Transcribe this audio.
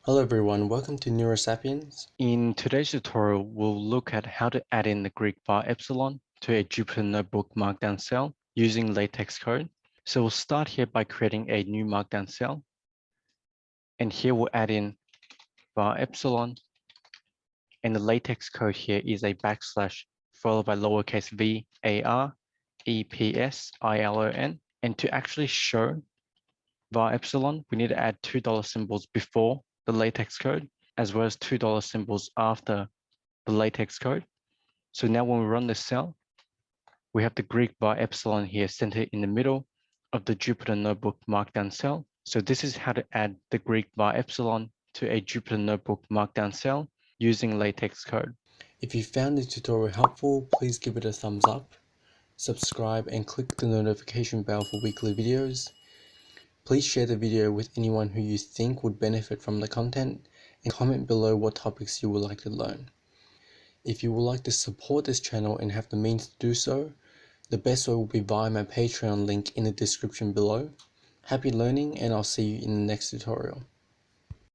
Hello everyone, welcome to Neurasapiens. In today's tutorial, we'll look at how to add in the Greek Varepsilon to a Jupyter Notebook Markdown cell using LaTeX Code. So we'll start here by creating a new Markdown cell. And here we'll add in Varepsilon. And the LaTeX code here is a backslash followed by lowercase v varepsilon. And to actually show Varepsilon, we need to add $2 symbols before the LaTeX code, as well as $2 symbols after the LaTeX code. So now when we run the cell, we have the Greek Varepsilon here centered in the middle of the Jupyter Notebook Markdown cell. So this is how to add the Greek Varepsilon to a Jupyter Notebook Markdown cell using LaTeX code. If you found this tutorial helpful, please give it a thumbs up, subscribe and click the notification bell for weekly videos. Please share the video with anyone who you think would benefit from the content and comment below what topics you would like to learn. If you would like to support this channel and have the means to do so, the best way will be via my Patreon link in the description below. Happy learning and I'll see you in the next tutorial.